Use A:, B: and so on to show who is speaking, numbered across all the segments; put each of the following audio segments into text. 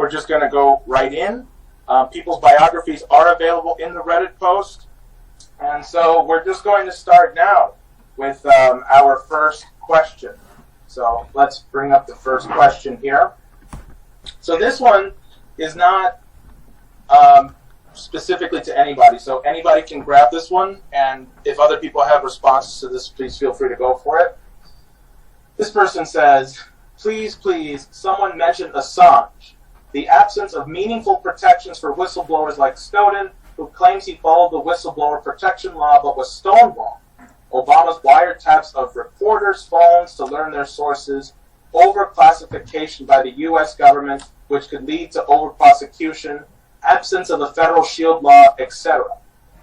A: we're just going to go right in. People's biographies are available in the Reddit post. And so we're just going to start now with our first question. So let's bring up the first question here. So this one is not specifically to anybody. So anybody can grab this one, and if other people have responses to this, please feel free to go for it. This person says, please, someone mention Assange. The absence of meaningful protections for whistleblowers like Snowden, who claims he followed the whistleblower protection law but was stonewalled. Obama's wiretaps of reporters' phones to learn their sources, overclassification by the U.S. government, which could lead to overprosecution, absence of a federal shield law, etc.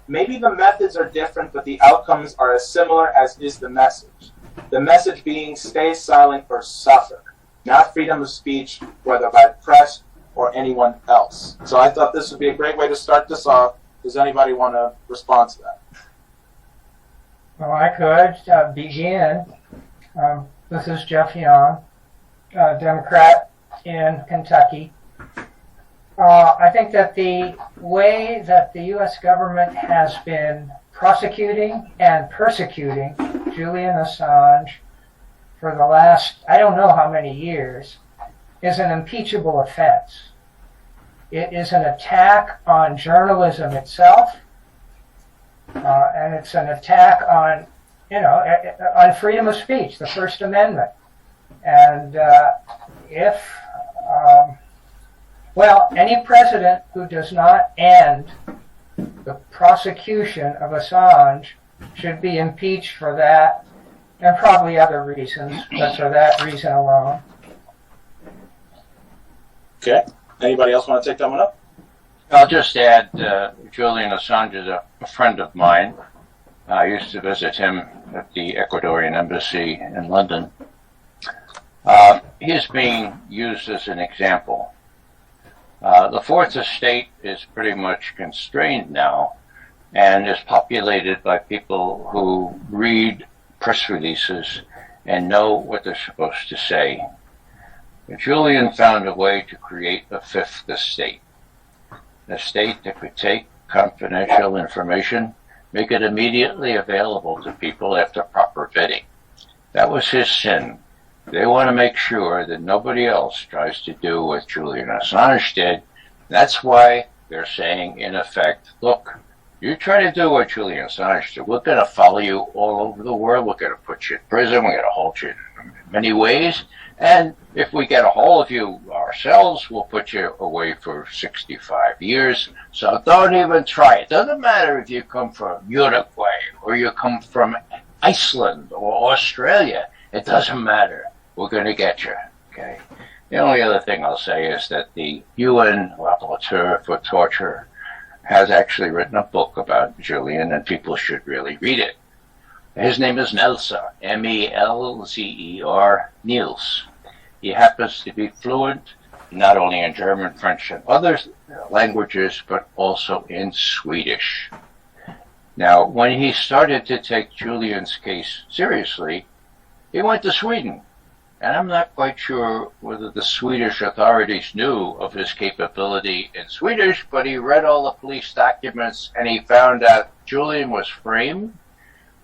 A: Maybe the methods are different, but the outcomes are as similar as is the message. The message being stay silent or suffer, not freedom of speech, whether by press or anyone else. So I thought this would be a great way to start this off. Does anybody want to respond to that?
B: Well, I could begin. This is Jeff Young, Democrat in Kentucky. I think that the way that the U.S. government has been prosecuting and persecuting Julian Assange for the last, I don't know how many years, is an impeachable offense. It is an attack on journalism itself, and it's an attack on, on freedom of speech, the First Amendment. And any president who does not end the prosecution of Assange should be impeached for that, and probably other reasons, but for that reason alone.
A: Okay. Anybody else want to take that one up?
C: I'll just add, Julian Assange is a friend of mine. I used to visit him at the Ecuadorian embassy in London. He is being used as an example. The Fourth Estate is pretty much constrained now and is populated by people who read press releases and know what they're supposed to say. Julian found a way to create a Fifth Estate, an estate that could take confidential information, make it immediately available to people after proper vetting. That was his sin. They want to make sure that nobody else tries to do what Julian Assange did. That's why they're saying, in effect, look, you try to do what Julian Assange did, we're going to follow you all over the world. We're going to put you in prison. We're going to hold you in many ways. And if we get a hold of you ourselves, we'll put you away for 65 years. So don't even try. It doesn't matter if you come from Uruguay or you come from Iceland or Australia. It doesn't matter. We're going to get you. Okay. The only other thing I'll say is that the UN Rapporteur for Torture has actually written a book about Julian, and people should really read it. His name is MELZER, M-E-L-Z-E-R, NIELS. He happens to be fluent not only in German, French, and other languages, but also in Swedish. Now, when he started to take Julian's case seriously, he went to Sweden. And I'm not quite sure whether the Swedish authorities knew of his capability in Swedish, but he read all the police documents and he found out Julian was framed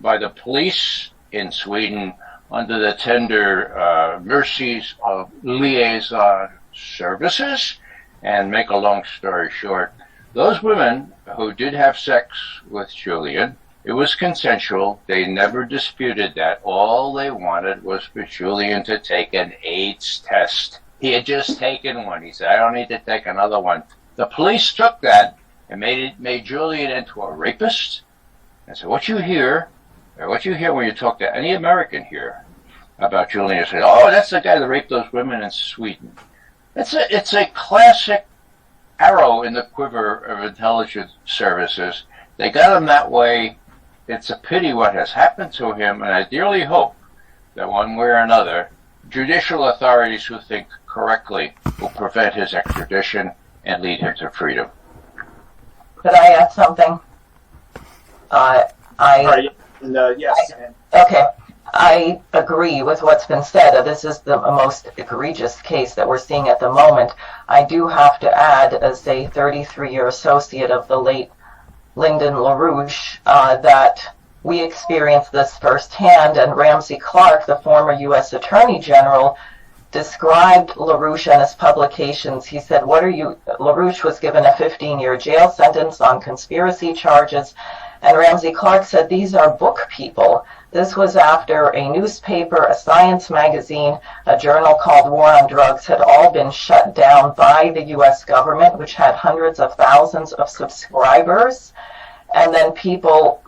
C: by the police in Sweden under the tender mercies of LIAISON SERVICES. And make a long story short, those women who did have sex with Julian, it was consensual. They never disputed that. All they wanted was for Julian to take an AIDS test. He had just taken one. He said, I don't need to take another one. The police took that and made Julian into a rapist. And so what you hear when you talk to any American here about Julian, you say, oh, that's the guy that raped those women in Sweden. It's a classic arrow in the quiver of intelligence services. They got him that way. It's a pity what has happened to him, and I dearly hope that one way or another, judicial authorities who think correctly will prevent his extradition and lead him to freedom.
D: Could I add something?
A: Yes.
D: Okay. I agree with what's been said. This is the most egregious case that we're seeing at the moment. I do have to add, as a 33-year associate of the late Lyndon LaRouche, that we experienced this firsthand, and Ramsey Clark, the former U.S. Attorney General, described LaRouche and his publications. He said, LaRouche was given a 15-year jail sentence on conspiracy charges, and Ramsey Clark said, these are book people. This was after a newspaper, a science magazine, a journal called War on Drugs had all been shut down by the U.S. government, which had hundreds of thousands of subscribers. And then people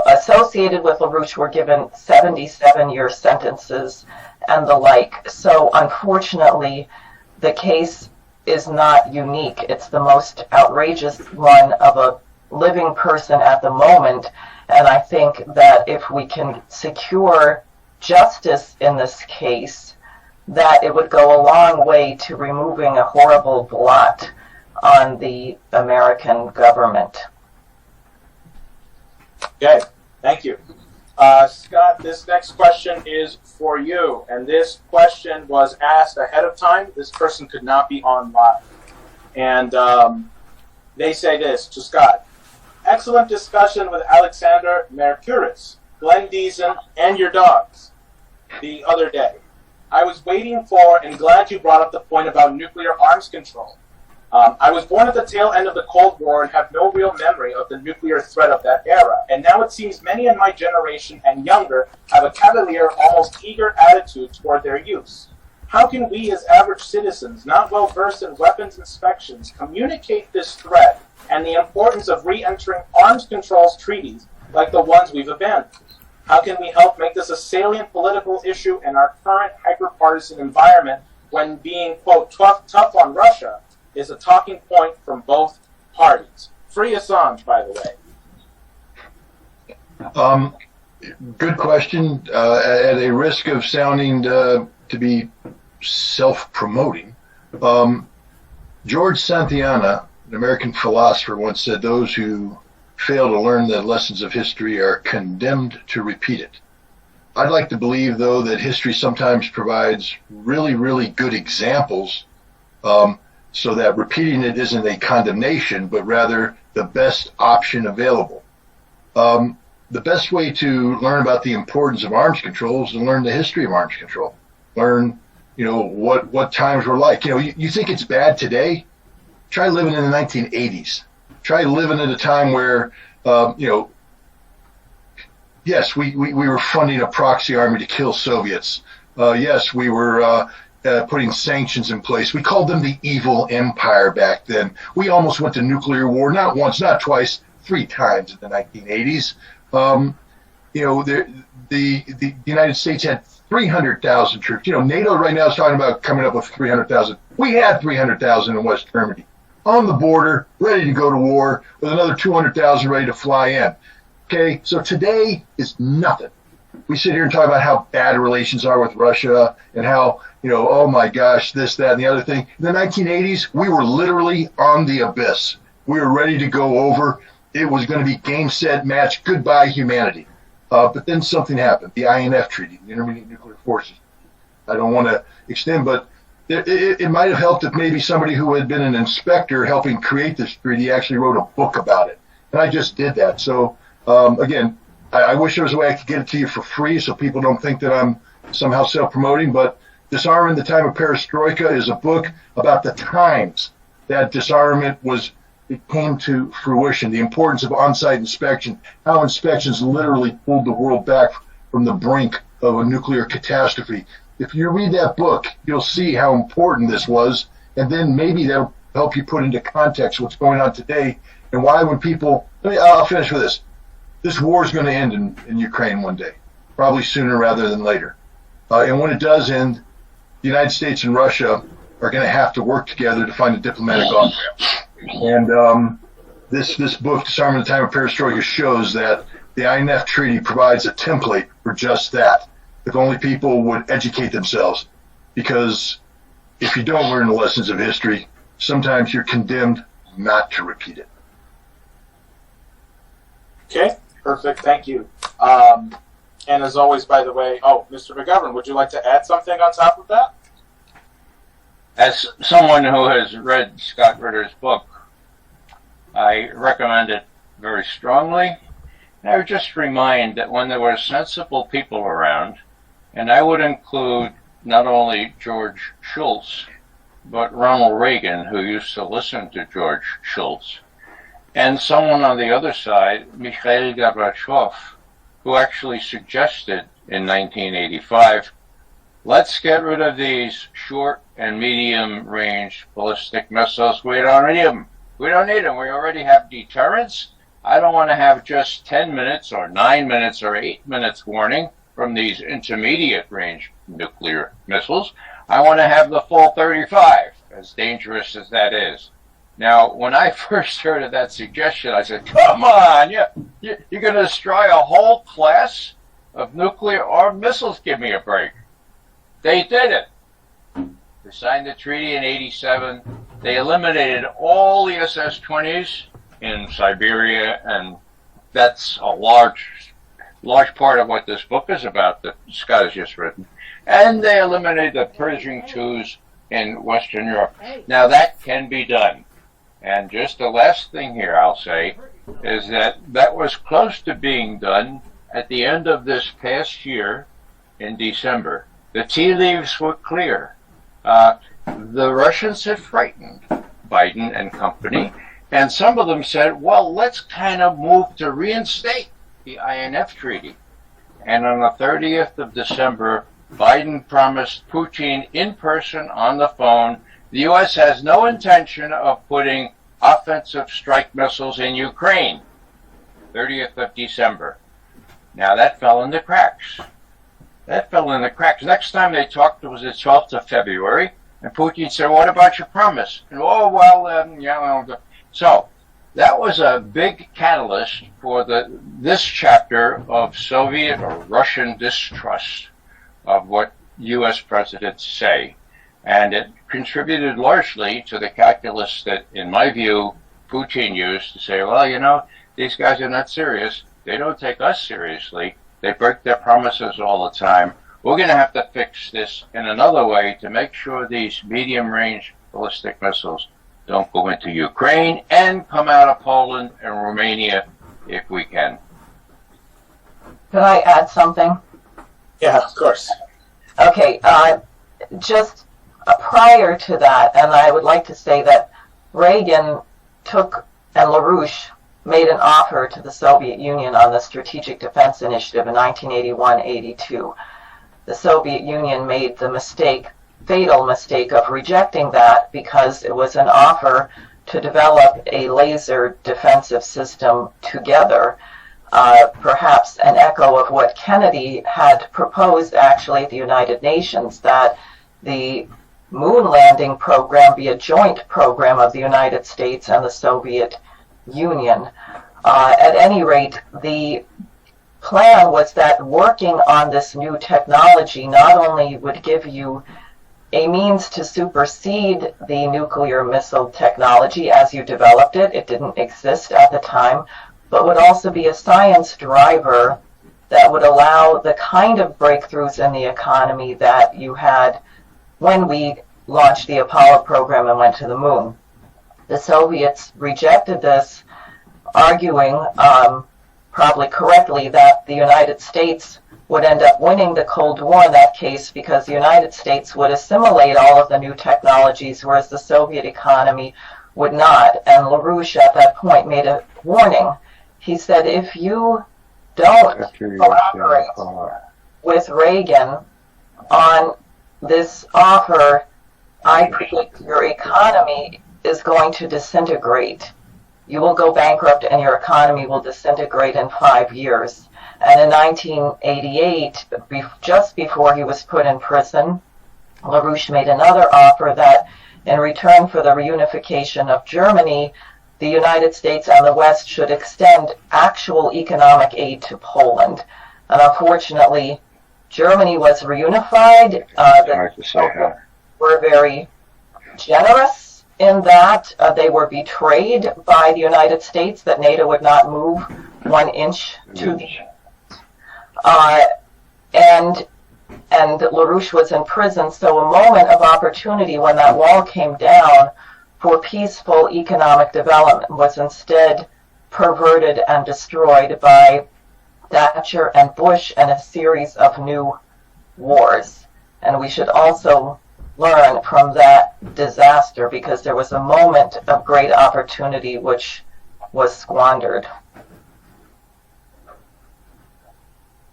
D: associated with LaRouche were given 77-year sentences and the like. So unfortunately, the case is not unique. It's the most outrageous one of a living person at the moment. And I think that if we can secure justice in this case, that it would go a long way to removing a horrible blot on the American government.
A: Okay, thank you. Scott, this next question is for you, and this question was asked ahead of time. This person could not be on live. And they say this to Scott. Excellent discussion with Alexander Mercuris, Glenn Deason, and your dogs the other day. I was waiting for and glad you brought up the point about nuclear arms control. I was born at the tail end of the Cold War and have no real memory of the nuclear threat of that era, and now it seems many in my generation and younger have a cavalier, almost eager attitude toward their use. How can we as average citizens, not well versed in weapons inspections, communicate this threat and the importance of re-entering arms controls treaties like the ones we've abandoned? How can we help make this a salient political issue in our current hyper-partisan environment when being, quote, tough on Russia is a talking point from both parties? Free Assange, by the way.
E: Good question. At a risk of sounding to be self-promoting, George Santayana, an American philosopher, once said, those who fail to learn the lessons of history are condemned to repeat it. I'd like to believe, though, that history sometimes provides really, really good examples, so that repeating it isn't a condemnation, but rather the best option available. The best way to learn about the importance of arms control is to learn the history of arms control. Learn, what times were like. You think it's bad today? Try living in the 1980s. Try living at a time where, yes, we were funding a proxy army to kill Soviets. Yes, we were putting sanctions in place. We called them the evil empire back then. We almost went to nuclear war, not once, not twice, 3 times in the 1980s. The United States had 300,000 troops. NATO right now is talking about coming up with 300,000. We had 300,000 in West Germany, on the border, ready to go to war, with another 200,000 ready to fly in. Okay, so today is nothing. We sit here and talk about how bad relations are with Russia and how, oh my gosh, this, that, and the other thing. In the 1980s, we were literally on the abyss. We were ready to go over. It was going to be game, set, match, goodbye humanity. But then something happened, the INF Treaty, the Intermediate Nuclear Forces. I don't want to extend, but it might have helped if maybe somebody who had been an inspector helping create this treaty actually wrote a book about it. And I just did that. So, again, I wish there was a way I could get it to you for free so people don't think that I'm somehow self-promoting, but Disarmament in the Time of Perestroika is a book about the times that disarmament it came to fruition, the importance of on-site inspection, how inspections literally pulled the world back from the brink of a nuclear catastrophe. If you read that book, you'll see how important this was, and then maybe that'll help you put into context what's going on today and why when people, I'll finish with this. This war is going to end in Ukraine one day, probably sooner rather than later. And when it does end, the United States and Russia are going to have to work together to find a diplomatic off-ramp. And this book, Disarmament in the Time of Perestroika, shows that the INF Treaty provides a template for just that, if only people would educate themselves. Because if you don't learn the lessons of history, sometimes you're condemned not to repeat it.
A: Okay, perfect. Thank you. And as always, by the way, Mr. McGovern, would you like to add something on top of that?
C: As someone who has read Scott Ritter's book, I recommend it very strongly. And I would just remind that when there were sensible people around, and I would include not only George Shultz, but Ronald Reagan, who used to listen to George Shultz, and someone on the other side, Mikhail Gorbachev, who actually suggested in 1985, let's get rid of these short and medium-range ballistic missiles. We don't need them. We don't need them. We already have deterrence. I don't want to have just 10 minutes or 9 minutes or 8 minutes warning from these intermediate-range nuclear missiles. I want to have the full 35, as dangerous as that is. Now, when I first heard of that suggestion, I said, come on, you're going to destroy a whole class of nuclear-armed missiles? Give me a break. They did it. They signed the treaty in 87. They eliminated all the SS-20s in Siberia, and that's a large part of what this book is about that Scott has just written. And they eliminated the Pershing IIs in Western Europe. Now, that can be done. And just the last thing here I'll say is that was close to being done at the end of this past year in December. The tea leaves were clear. The Russians had frightened Biden and company, and some of them said, well, let's kind of move to reinstate the INF Treaty. And on the 30th of December, Biden promised Putin in person on the phone, the U.S. has no intention of putting offensive strike missiles in Ukraine. 30th of December. Now that fell in the cracks. Next time they talked, it was the 12th of February, and Putin said, what about your promise? And, so that was a big catalyst for this chapter of Soviet or Russian distrust of what U.S. presidents say. And it contributed largely to the calculus that, in my view, Putin used to say, well, these guys are not serious. They don't take us seriously. They break their promises all the time. We're going to have to fix this in another way to make sure these medium-range ballistic missiles don't go into Ukraine and come out of Poland and Romania if we can.
D: Could I add something?
A: Yeah, of course.
D: Okay, just prior to that, and I would like to say that Reagan and LaRouche made an offer to the Soviet Union on the Strategic Defense Initiative in 1981-82. The Soviet Union made the fatal mistake of rejecting that because it was an offer to develop a laser defensive system together, perhaps an echo of what Kennedy had proposed actually at the United Nations, that the moon landing program be a joint program of the United States and the Soviet Union. At any rate, the plan was that working on this new technology not only would give you a means to supersede the nuclear missile technology as you developed it, it didn't exist at the time, but would also be a science driver that would allow the kind of breakthroughs in the economy that you had when we launched the Apollo program and went to the moon. The Soviets rejected this, arguing, probably correctly, that the United States would end up winning the Cold War in that case because the United States would assimilate all of the new technologies, whereas the Soviet economy would not. And LaRouche at that point made a warning. He said, if you don't cooperate with Reagan on this offer, I predict your economy is going to disintegrate. You will go bankrupt and your economy will disintegrate in 5 years. And in 1988, just before he was put in prison, LaRouche made another offer that in return for the reunification of Germany, the United States and the West should extend actual economic aid to Poland. And unfortunately, Germany was reunified. The were very generous in that they were betrayed by the United States that NATO would not move 1 inch to the And LaRouche was in prison, so a moment of opportunity when that wall came down for peaceful economic development was instead perverted and destroyed by Thatcher and Bush and a series of new wars. And we should also learn from that disaster, because there was a moment of great opportunity which was squandered.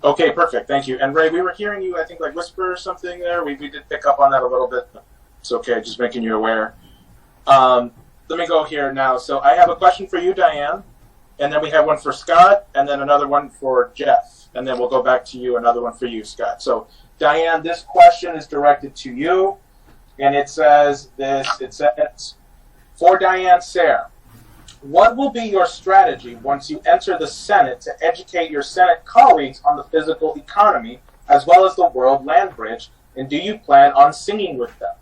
A: Okay, perfect. Thank you. And Ray, we were hearing you, I think, like whisper or something there. We did pick up on that a little bit. It's okay, just making you aware. Let me go here now. So I have a question for you, Diane, and then we have one for Scott, and then another one for Jeff, and then we'll go back to you, another one for you, Scott. So Diane, this question is directed to you, and it says this. It says, for Diane Sayre, what will be your strategy once you enter the Senate to educate your Senate colleagues on the physical economy as well as the World Land Bridge, and do you plan on singing with them?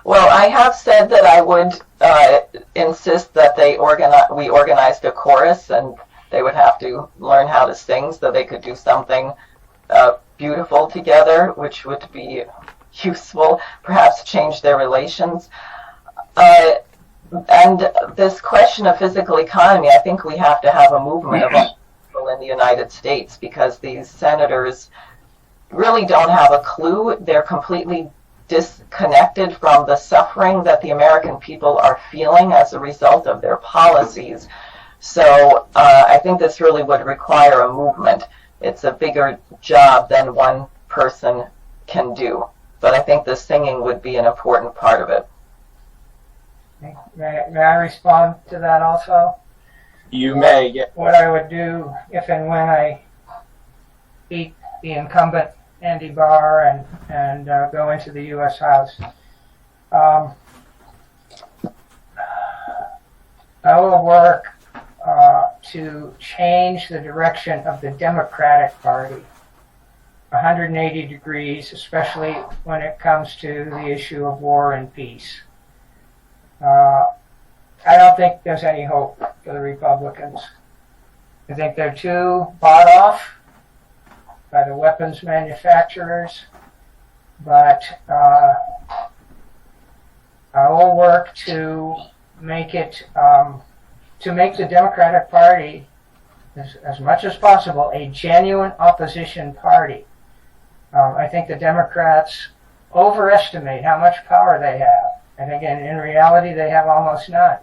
D: Well, I have said that I would insist that we organized a chorus, and they would have to learn how to sing so they could do something beautiful together, which would be useful, perhaps change their relations. And this question of physical economy, I think we have to have a movement of people in the United States, because these senators really don't have a clue. They're completely disconnected from the suffering that the American people are feeling as a result of their policies. So I think this really would require a movement. It's a bigger job than one person can do. But I think the singing would be an important part of it.
B: May I respond to that also?
A: You may. Yeah.
B: What I would do if and when I beat the incumbent Andy Barr and go into the U.S. House, I will work to change the direction of the Democratic Party 180 degrees, especially when it comes to the issue of war and peace. I don't think there's any hope for the Republicans. I think they're too bought off by the weapons manufacturers, but I will work to make it, to make the Democratic Party, as much as possible, a genuine opposition party. I think the Democrats overestimate how much power they have. I think in reality they have almost none,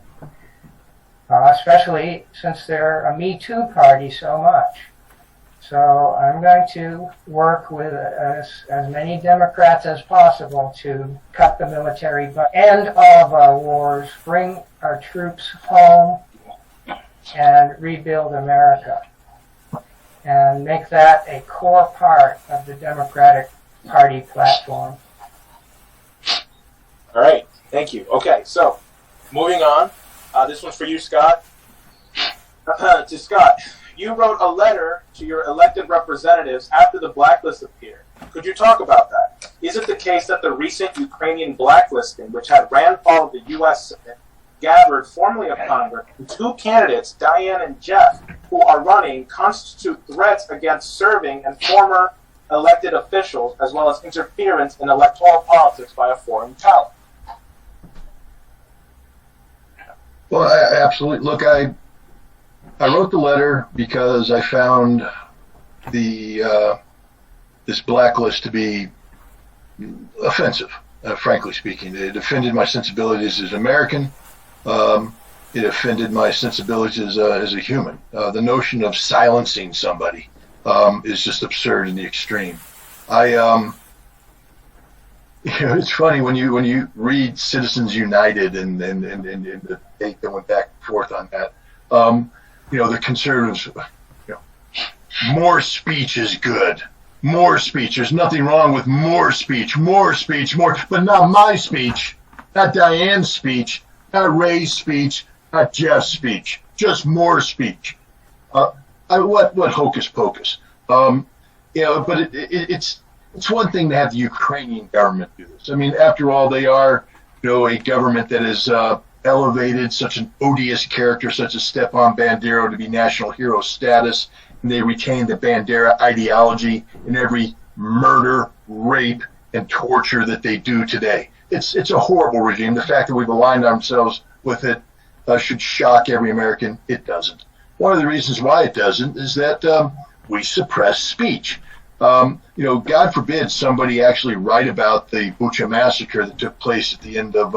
B: especially since they're a Me Too party so much. So I'm going to work with as many Democrats as possible to cut the military budget, end all of our wars, bring our troops home, and rebuild America, and make that a core part of the Democratic Party platform.
A: All right. Thank you. Okay, so moving on. This one's for you, Scott. To Scott, you wrote a letter to your elected representatives after the blacklist appeared. Could you talk about that? Is it the case that the recent Ukrainian blacklisting, which had ran fall of the U.S. Senate, gathered formally of Congress, and two candidates, Diane and Jeff, who are running, constitute threats against serving and former elected officials, as well as interference in electoral politics by a foreign talent?
E: Well, absolutely. Look, I wrote the letter because I found the this blacklist to be offensive, frankly speaking. It offended my sensibilities as an American. It offended my sensibilities as a human. The notion of silencing somebody is just absurd in the extreme. It's funny when you read Citizens United and the debate that went back and forth on that. The conservatives, more speech is good. More speech. There's nothing wrong with more speech, more, but not my speech, not Diane's speech, not Ray's speech, not Jeff's speech. Just more speech. What hocus pocus? But it's one thing to have the Ukrainian government do this. I mean, after all, they are, a government that has elevated such an odious character such as Stepan Bandero to be national hero status, and they retain the Bandera ideology in every murder, rape, and torture that they do today. It's a horrible regime. The fact that we've aligned ourselves with it should shock every American. It doesn't. One of the reasons why it doesn't is that we suppress speech. God forbid somebody actually write about the Bucha massacre that took place at the end of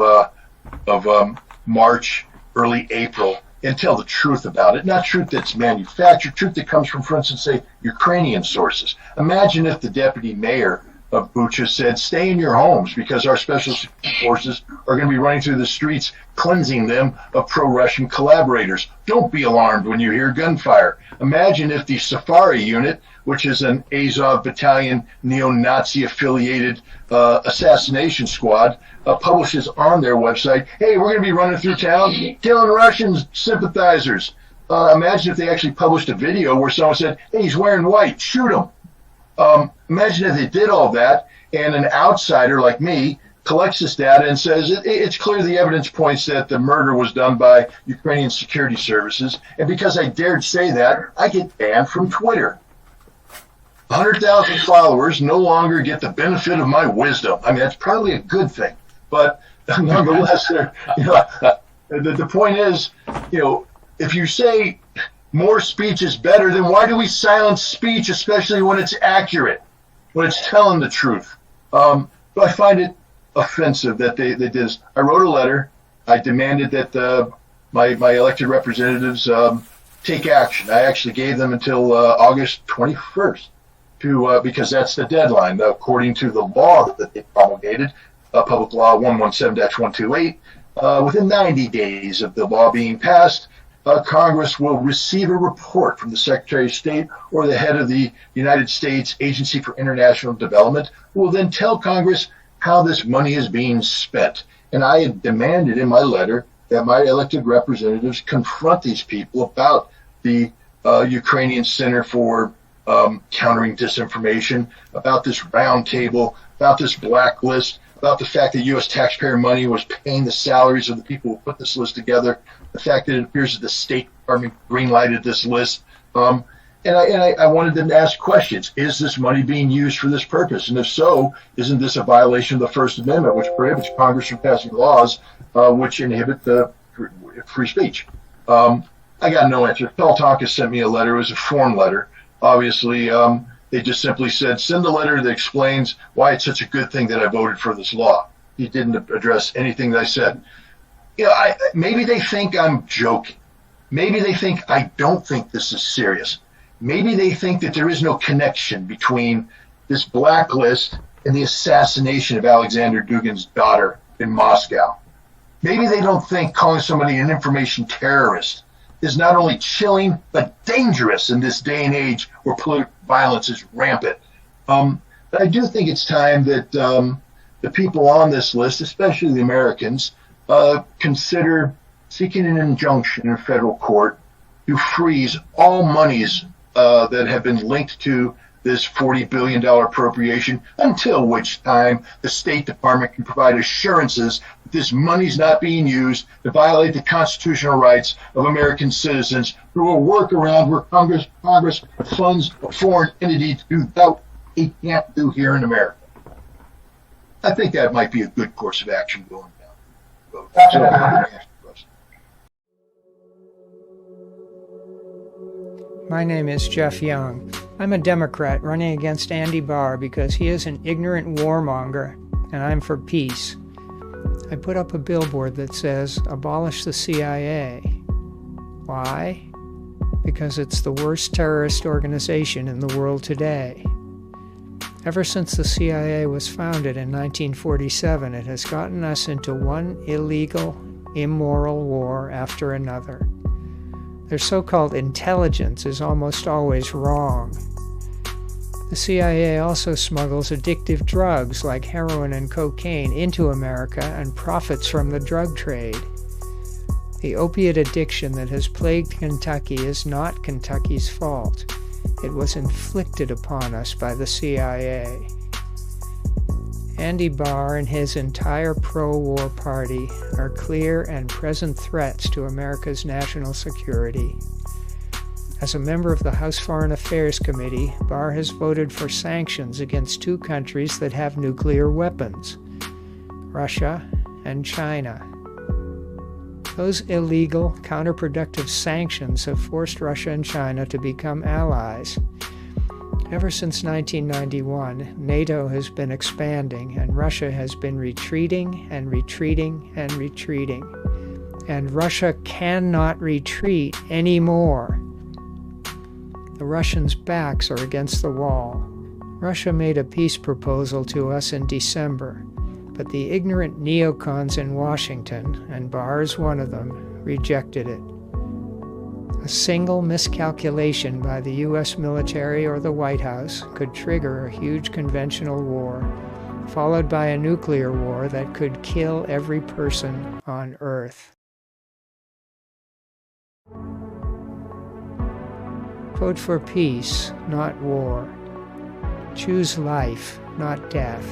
E: March, early April, and tell the truth about it. Not truth that's manufactured, truth that comes from, for instance, say, Ukrainian sources. Imagine if the deputy mayor of Bucha said, stay in your homes because our special security forces are going to be running through the streets, cleansing them of pro-Russian collaborators. Don't be alarmed when you hear gunfire. Imagine if the Safari unit, which is an Azov battalion neo-Nazi affiliated assassination squad, publishes on their website, hey, we're going to be running through town killing Russian sympathizers. Imagine if they actually published a video where someone said, hey, he's wearing white, shoot him. Imagine if they did all that and an outsider like me collects this data and says it's clear the evidence points that the murder was done by Ukrainian security services, and because I dared say that, I get banned from Twitter. 100,000 followers no longer get the benefit of my wisdom. I mean, that's probably a good thing, but nonetheless, the point is, if you say more speech is better, then why do we silence speech, especially when it's accurate, when it's telling the truth? So I find it offensive that they did this. I wrote a letter. I demanded that my elected representatives take action. I actually gave them until August 21st because that's the deadline, according to the law that they promulgated, Public Law 117-128. Within 90 days of the law being passed, Congress will receive a report from the Secretary of State or the head of the United States Agency for International Development, who will then tell Congress how this money is being spent. And I had demanded in my letter that my elected representatives confront these people about the Ukrainian Center for Countering Disinformation, about this roundtable, about this blacklist, about the fact that U.S. taxpayer money was paying the salaries of the people who put this list together, the fact that it appears that the State Department greenlighted this list. And I wanted them to ask questions. Is this money being used for this purpose? And if so, isn't this a violation of the First Amendment, which prohibits Congress from passing laws which inhibit the free speech? I got no answer. Peltonka sent me a letter. It was a form letter. Obviously, they just simply said, send a letter that explains why it's such a good thing that I voted for this law. He didn't address anything that I said. Maybe they think I'm joking. Maybe they think I don't think this is serious. Maybe they think that there is no connection between this blacklist and the assassination of Alexander Dugin's daughter in Moscow. Maybe they don't think calling somebody an information terrorist is not only chilling, but dangerous in this day and age where political violence is rampant. But I do think it's time that the people on this list, especially the Americans, consider seeking an injunction in a federal court to freeze all monies that have been linked to this $40 billion appropriation, until which time the State Department can provide assurances that this money's not being used to violate the constitutional rights of American citizens through a workaround where Congress funds a foreign entity to do that it can't do here in America. I think that might be a good course of action going down.
F: My name is Jeff Young. I'm a Democrat running against Andy Barr because he is an ignorant warmonger, and I'm for peace. I put up a billboard that says, abolish the CIA. Why? Because it's the worst terrorist organization in the world today. Ever since the CIA was founded in 1947, it has gotten us into one illegal, immoral war after another. Their so-called intelligence is almost always wrong. The CIA also smuggles addictive drugs like heroin and cocaine into America and profits from the drug trade. The opiate addiction that has plagued Kentucky is not Kentucky's fault. It was inflicted upon us by the CIA. Andy Barr and his entire pro-war party are clear and present threats to America's national security. As a member of the House Foreign Affairs Committee, Barr has voted for sanctions against two countries that have nuclear weapons, Russia and China. Those illegal, counterproductive sanctions have forced Russia and China to become allies. Ever since 1991, NATO has been expanding, and Russia has been retreating and retreating and retreating. And Russia cannot retreat anymore. The Russians' backs are against the wall. Russia made a peace proposal to us in December, but the ignorant neocons in Washington, and Barr is one of them, rejected it. A single miscalculation by the U.S. military or the White House could trigger a huge conventional war, followed by a nuclear war that could kill every person on Earth. Vote for peace, not war. Choose life, not death.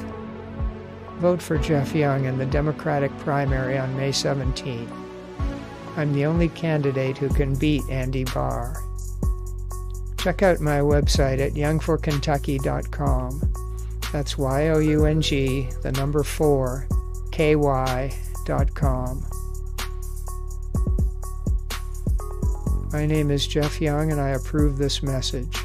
F: Vote for Jeff Young in the Democratic primary on May 17. I'm the only candidate who can beat Andy Barr. Check out my website at youngforkentucky.com. That's YOUNG, the number 4, KY.com. My name is Jeff Young, and I approve this message.